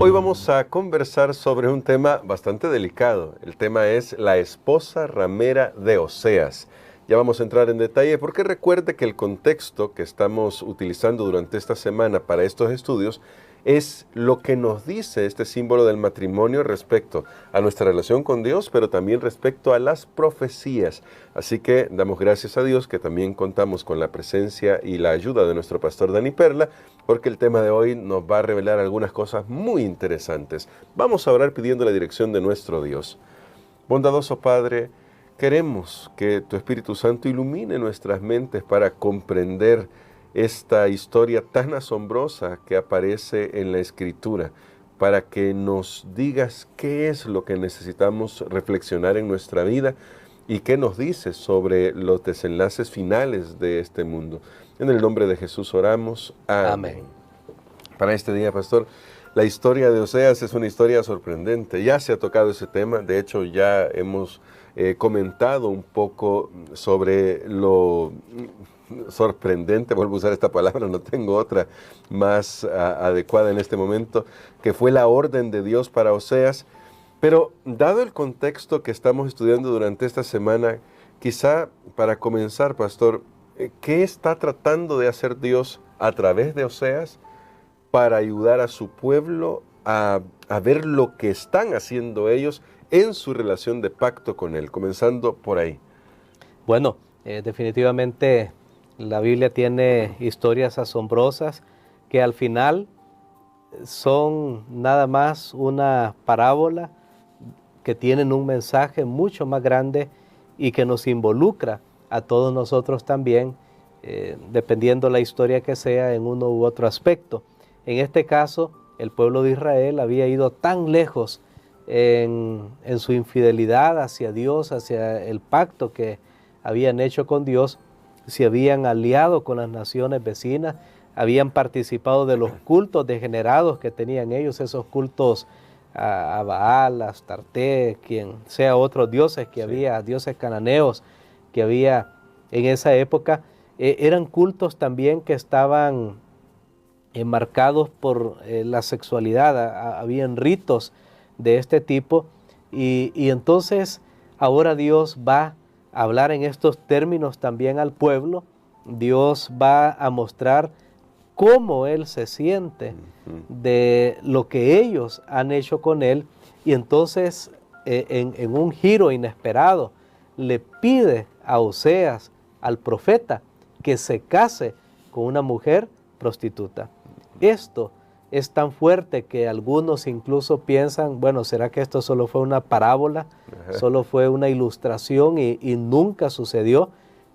Hoy vamos a conversar sobre un tema bastante delicado. El tema es la esposa ramera de Oseas. Ya vamos a entrar en detalle porque recuerde que el contexto que estamos utilizando durante esta semana para estos estudios es lo que nos dice este símbolo del matrimonio respecto a nuestra relación con Dios, pero también respecto a las profecías. Así que damos gracias a Dios que también contamos con la presencia y la ayuda de nuestro pastor Dani Perla, porque el tema de hoy nos va a revelar algunas cosas muy interesantes. Vamos a orar pidiendo la dirección de nuestro Dios. Bondadoso Padre, queremos que tu Espíritu Santo ilumine nuestras mentes para comprender esta historia tan asombrosa que aparece en la Escritura, para que nos digas qué es lo que necesitamos reflexionar en nuestra vida y qué nos dices sobre los desenlaces finales de este mundo. En el nombre de Jesús oramos. Amén. Para este día, pastor, la historia de Oseas es una historia sorprendente. Ya se ha tocado ese tema, de hecho ya hemos comentado un poco sobre lo sorprendente, vuelvo a usar esta palabra, no tengo otra más adecuada en este momento, que fue la orden de Dios para Oseas. Pero dado el contexto que estamos estudiando durante esta semana, quizá para comenzar, pastor, ¿qué está tratando de hacer Dios a través de Oseas para ayudar a su pueblo a ver lo que están haciendo ellos en su relación de pacto con Él? Comenzando por ahí. Bueno, definitivamente la Biblia tiene historias asombrosas que al final son nada más una parábola que tienen un mensaje mucho más grande y que nos involucra a todos nosotros también, dependiendo la historia que sea en uno u otro aspecto. En este caso, el pueblo de Israel había ido tan lejos en su infidelidad hacia Dios, hacia el pacto que habían hecho con Dios, se habían aliado con las naciones vecinas, habían participado de los cultos degenerados que tenían ellos, esos cultos a Baal, a Astarte, quien sea otros dioses que había, dioses cananeos que había en esa época. Eran cultos también que estaban marcados por la sexualidad, habían ritos de este tipo y entonces ahora Dios va a hablar en estos términos también al pueblo. Dios va a mostrar cómo Él se siente de lo que ellos han hecho con Él y entonces en un giro inesperado le pide a Oseas, al profeta, que se case con una mujer prostituta. Esto es tan fuerte que algunos incluso piensan, bueno, ¿será que esto solo fue una parábola? Solo fue una ilustración y nunca sucedió,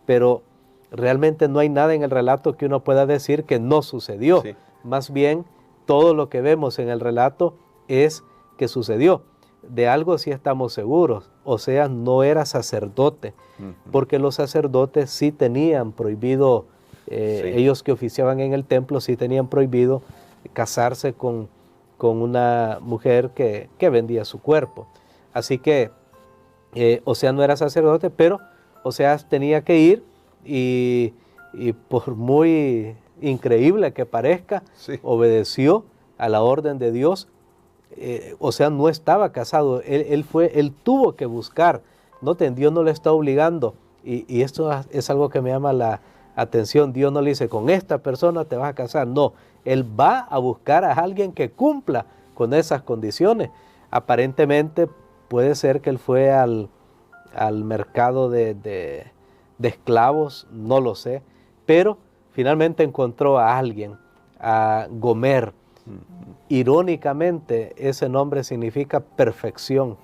pero realmente no hay nada en el relato que uno pueda decir que no sucedió. Sí. Más bien, todo lo que vemos en el relato es que sucedió. De algo sí estamos seguros, Oseas no era sacerdote, porque los sacerdotes sí tenían prohibido, ellos que oficiaban en el templo sí tenían prohibido casarse con una mujer que vendía su cuerpo. Así que Oseas no era sacerdote, pero Oseas tenía que ir y por muy increíble que parezca, obedeció a la orden de Dios. Oseas no estaba casado, él tuvo que buscar, Dios no le está obligando, y esto es algo que me llama la atención. Dios no le dice, con esta persona te vas a casar, no, Él va a buscar a alguien que cumpla con esas condiciones. Aparentemente puede ser que él fue al mercado de esclavos, no lo sé, pero finalmente encontró a alguien, a Gomer. Irónicamente, ese nombre significa perfección,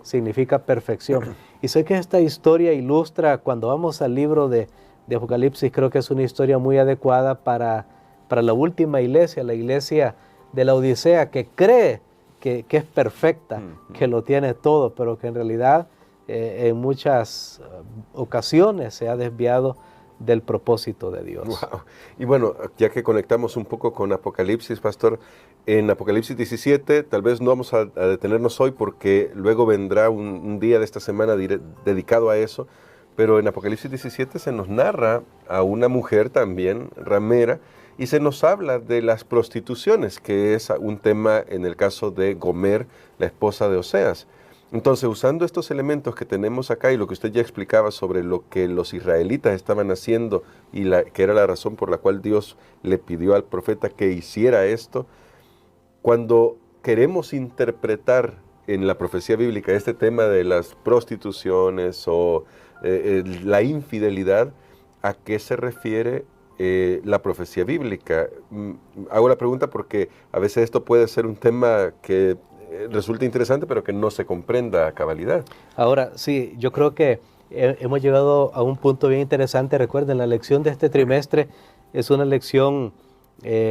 significa perfección. Y sé que esta historia ilustra, cuando vamos al libro de Apocalipsis, creo que es una historia muy adecuada para la última iglesia, la iglesia de la Odisea, que cree que es perfecta, que lo tiene todo, pero que en realidad en muchas ocasiones se ha desviado del propósito de Dios. Wow. Y bueno, ya que conectamos un poco con Apocalipsis, pastor, en Apocalipsis 17, tal vez no vamos a detenernos hoy porque luego vendrá un día de esta semana dedicado a eso, pero en Apocalipsis 17 se nos narra a una mujer también, ramera, y se nos habla de las prostituciones, que es un tema en el caso de Gomer, la esposa de Oseas. Entonces, usando estos elementos que tenemos acá y lo que usted ya explicaba sobre lo que los israelitas estaban haciendo y que era la razón por la cual Dios le pidió al profeta que hiciera esto, cuando queremos interpretar en la profecía bíblica este tema de las prostituciones o la infidelidad, ¿a qué se refiere la profecía bíblica? Hago la pregunta porque a veces esto puede ser un tema que resulta interesante, pero que no se comprenda a cabalidad. Ahora, sí, yo creo que hemos llegado a un punto bien interesante. Recuerden, la lección de este trimestre es una lección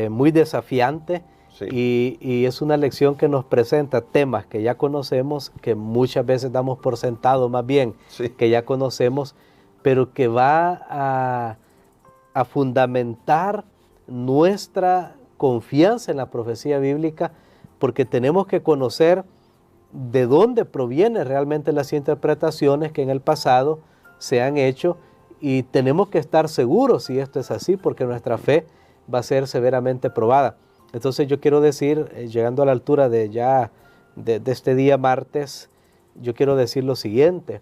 muy desafiante. Sí. Y es una lección que nos presenta temas que ya conocemos, que muchas veces damos por sentado, más bien, sí, que ya conocemos, pero que va a fundamentar nuestra confianza en la profecía bíblica, porque tenemos que conocer de dónde provienen realmente las interpretaciones que en el pasado se han hecho, y tenemos que estar seguros si esto es así, porque nuestra fe va a ser severamente probada. Entonces yo quiero decir, llegando a la altura de este día martes, yo quiero decir lo siguiente,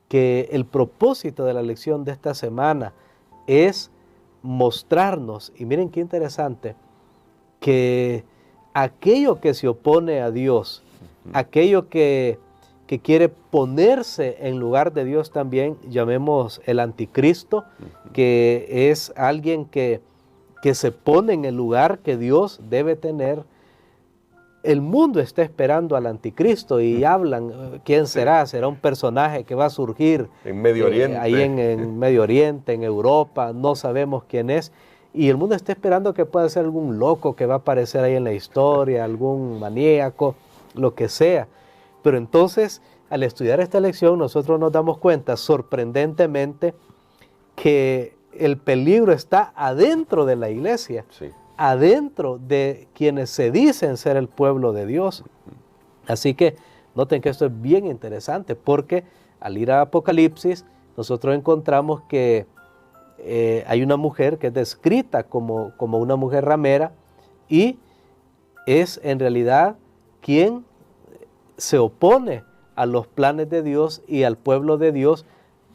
que el propósito de la lección de esta semana es mostrarnos, y miren qué interesante, que aquello que se opone a Dios, aquello que quiere ponerse en lugar de Dios también, llamemos el anticristo, que es alguien que se pone en el lugar que Dios debe tener. El mundo está esperando al anticristo y hablan, ¿quién será? Será un personaje que va a surgir en Medio Oriente. Ahí en Medio Oriente, en Europa, no sabemos quién es. Y el mundo está esperando que pueda ser algún loco que va a aparecer ahí en la historia, algún maníaco, lo que sea. Pero entonces, al estudiar esta lección, nosotros nos damos cuenta, sorprendentemente, que el peligro está adentro de la iglesia, sí, adentro de quienes se dicen ser el pueblo de Dios. Así que noten que esto es bien interesante, porque al ir a Apocalipsis, nosotros encontramos que hay una mujer que es descrita como una mujer ramera, y es en realidad quien se opone a los planes de Dios y al pueblo de Dios,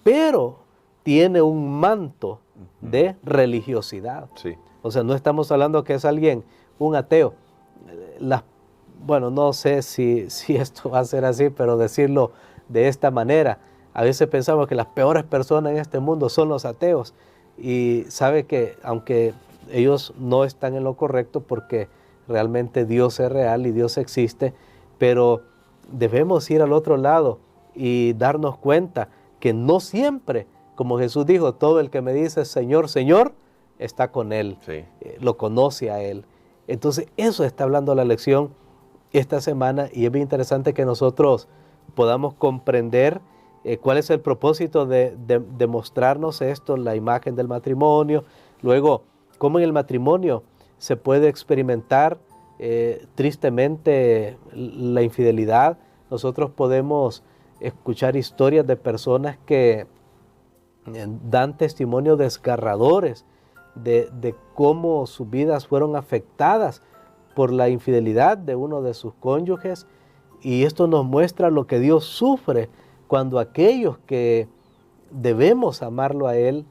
pero tiene un manto de religiosidad. Sí. O sea, no estamos hablando que es alguien, un ateo. Bueno, no sé si esto va a ser así, pero decirlo de esta manera, a veces pensamos que las peores personas en este mundo son los ateos, y sabe que aunque ellos no están en lo correcto, porque realmente Dios es real y Dios existe, pero debemos ir al otro lado y darnos cuenta que no siempre, como Jesús dijo, todo el que me dice Señor, Señor, está con Él, sí, lo conoce a Él. Entonces eso está hablando la lección esta semana, y es bien interesante que nosotros podamos comprender cuál es el propósito de mostrarnos esto, la imagen del matrimonio, luego cómo en el matrimonio se puede experimentar tristemente la infidelidad. Nosotros podemos escuchar historias de personas que dan testimonio desgarradores de cómo sus vidas fueron afectadas por la infidelidad de uno de sus cónyuges, y esto nos muestra lo que Dios sufre cuando aquellos que debemos amarlo a Él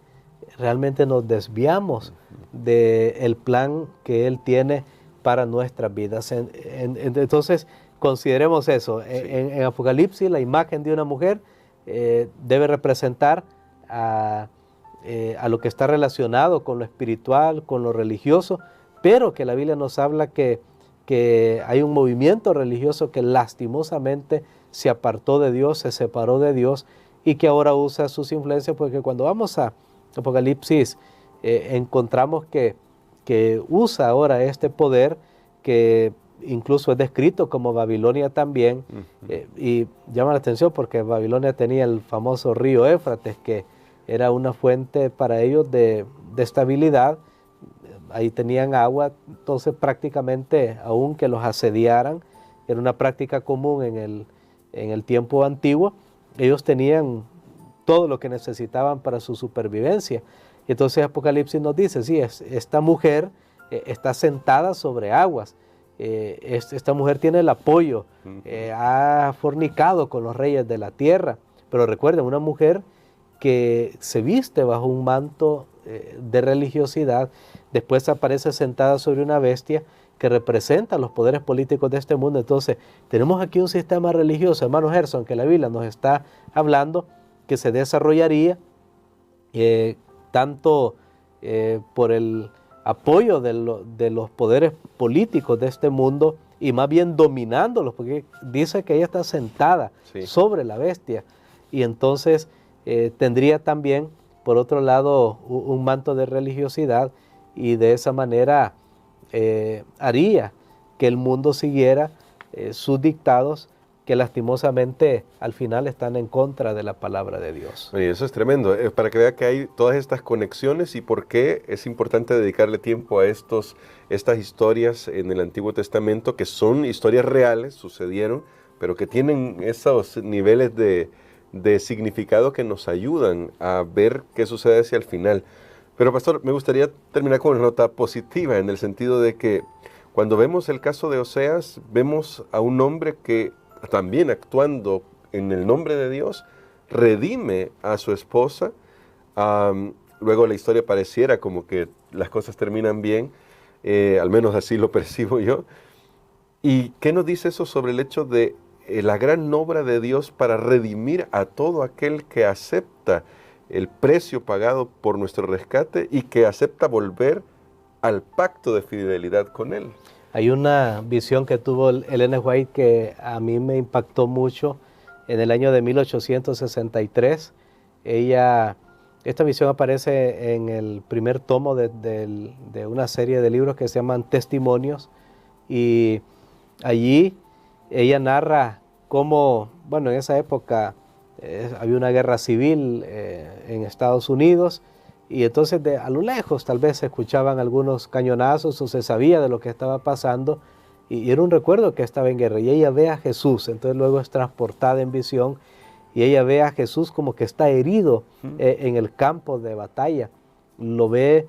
realmente nos desviamos del plan que Él tiene para nuestras vidas. Entonces consideremos eso. Sí. En Apocalipsis la imagen de una mujer debe representar a lo que está relacionado con lo espiritual, con lo religioso, pero que la Biblia nos habla que hay un movimiento religioso que lastimosamente se apartó de Dios, se separó de Dios, y que ahora usa sus influencias, porque cuando vamos a Apocalipsis encontramos que usa ahora este poder, que incluso es descrito como Babilonia también, y llama la atención porque Babilonia tenía el famoso río Éufrates, que era una fuente para ellos de estabilidad. Ahí tenían agua, entonces prácticamente, aunque los asediaran, era una práctica común en el tiempo antiguo, ellos tenían todo lo que necesitaban para su supervivencia. Y entonces Apocalipsis nos dice, sí, esta mujer está sentada sobre aguas. Esta mujer tiene el apoyo, ha fornicado con los reyes de la tierra. Pero recuerden, una mujer que se viste bajo un manto de religiosidad, después aparece sentada sobre una bestia que representa los poderes políticos de este mundo. Entonces, tenemos aquí un sistema religioso, hermano Gerson, que la Biblia nos está hablando, que se desarrollaría tanto por el apoyo de los poderes políticos de este mundo y más bien dominándolos, porque dice que ella está sentada sobre la bestia. Y entonces tendría también, por otro lado, un manto de religiosidad, y de esa manera haría que el mundo siguiera sus dictados, que lastimosamente al final están en contra de la palabra de Dios. Oye, eso es tremendo, para que vea que hay todas estas conexiones y por qué es importante dedicarle tiempo a estas historias en el Antiguo Testamento, que son historias reales, sucedieron, pero que tienen esos niveles de significado que nos ayudan a ver qué sucede hacia el final. Pero pastor, me gustaría terminar con una nota positiva, en el sentido de que cuando vemos el caso de Oseas, vemos a un hombre que también actuando en el nombre de Dios, redime a su esposa. Luego la historia pareciera como que las cosas terminan bien, al menos así lo percibo yo. ¿Y qué nos dice eso sobre el hecho de la gran obra de Dios para redimir a todo aquel que acepta el precio pagado por nuestro rescate y que acepta volver al pacto de fidelidad con Él? Hay una visión que tuvo Ellen White que a mí me impactó mucho en el año de 1863. Esta visión aparece en el primer tomo de una serie de libros que se llaman Testimonios, y allí ella narra cómo, bueno, en esa época había una guerra civil en Estados Unidos, y entonces a lo lejos tal vez se escuchaban algunos cañonazos o se sabía de lo que estaba pasando, y era un recuerdo que estaba en guerra, y ella ve a Jesús. Entonces luego es transportada en visión y ella ve a Jesús como que está herido en el campo de batalla. Lo ve,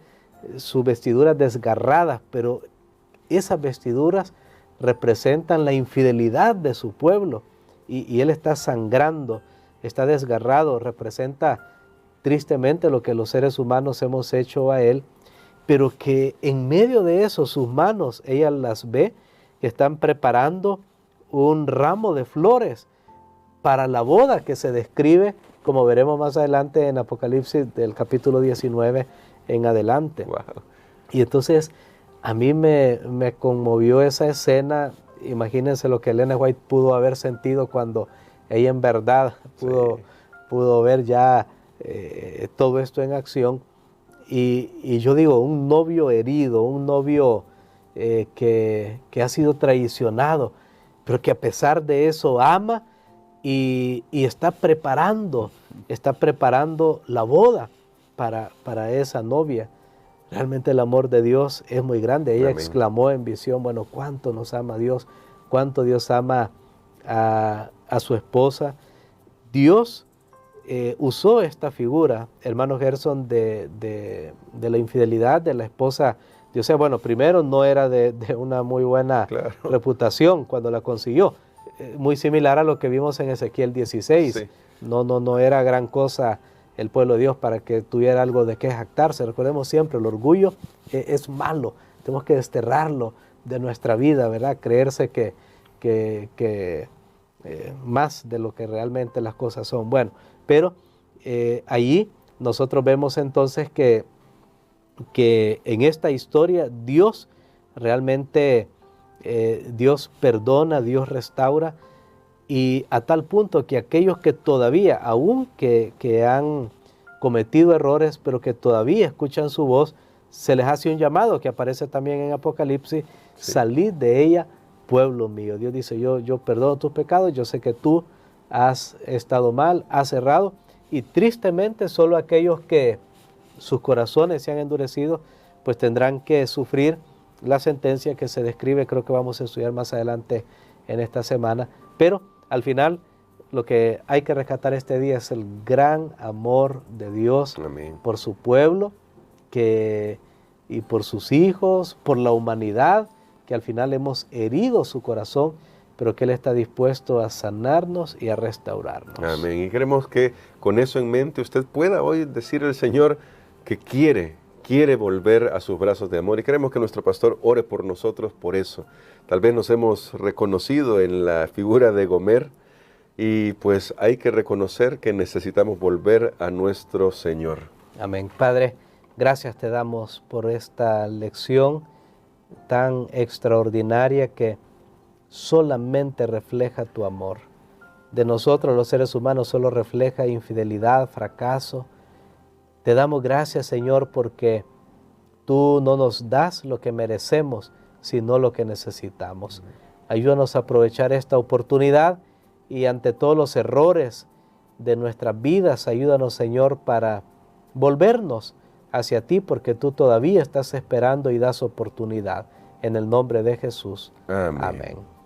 sus vestiduras desgarradas, pero esas vestiduras representan la infidelidad de su pueblo, y él está sangrando, está desgarrado, representa tristemente lo que los seres humanos hemos hecho a él, pero que en medio de eso sus manos, ella las ve, que están preparando un ramo de flores para la boda que se describe, como veremos más adelante en Apocalipsis del capítulo 19 en adelante. Wow. Y entonces a mí me conmovió esa escena. Imagínense lo que Ellen White pudo haber sentido cuando ella en verdad pudo ver ya todo esto en acción. Y yo digo, un novio herido, un novio que ha sido traicionado, pero que a pesar de eso ama y está preparando la boda para esa novia. Realmente el amor de Dios es muy grande. Ella exclamó en visión, bueno, cuánto nos ama Dios, cuánto Dios ama a su esposa. Dios usó esta figura, hermano Gerson, de la infidelidad de la esposa. O sea, bueno, primero no era de una muy buena reputación cuando la consiguió. Muy similar a lo que vimos en Ezequiel 16. Sí. No era gran cosa el pueblo de Dios para que tuviera algo de qué jactarse. Recordemos siempre, el orgullo es malo. Tenemos que desterrarlo de nuestra vida, ¿verdad? Creerse que más de lo que realmente las cosas son. Bueno, pero allí nosotros vemos entonces que en esta historia Dios realmente, Dios perdona, Dios restaura, y a tal punto que aquellos que todavía, aún que han cometido errores, pero que todavía escuchan su voz, se les hace un llamado que aparece también en Apocalipsis: salid de ella, pueblo mío. Dios dice, yo perdono tus pecados, yo sé que tú has estado mal, has errado, y tristemente solo aquellos que sus corazones se han endurecido, pues tendrán que sufrir la sentencia que se describe, creo que vamos a estudiar más adelante en esta semana. Pero al final lo que hay que rescatar este día es el gran amor de Dios por su pueblo, y por sus hijos, por la humanidad, que al final hemos herido su corazón, pero que Él está dispuesto a sanarnos y a restaurarnos. Amén. Y queremos que con eso en mente usted pueda hoy decirle al Señor que quiere volver a sus brazos de amor. Y queremos que nuestro pastor ore por nosotros por eso. Tal vez nos hemos reconocido en la figura de Gomer y pues hay que reconocer que necesitamos volver a nuestro Señor. Amén. Padre, gracias te damos por esta lección tan extraordinaria que solamente refleja tu amor. De nosotros los seres humanos solo refleja infidelidad, fracaso. Te damos gracias, Señor, porque tú no nos das lo que merecemos, sino lo que necesitamos. Ayúdanos a aprovechar esta oportunidad y ante todos los errores de nuestras vidas, ayúdanos, Señor, para volvernos hacia ti, porque tú todavía estás esperando y das oportunidad. En el nombre de Jesús. Amén. Amén.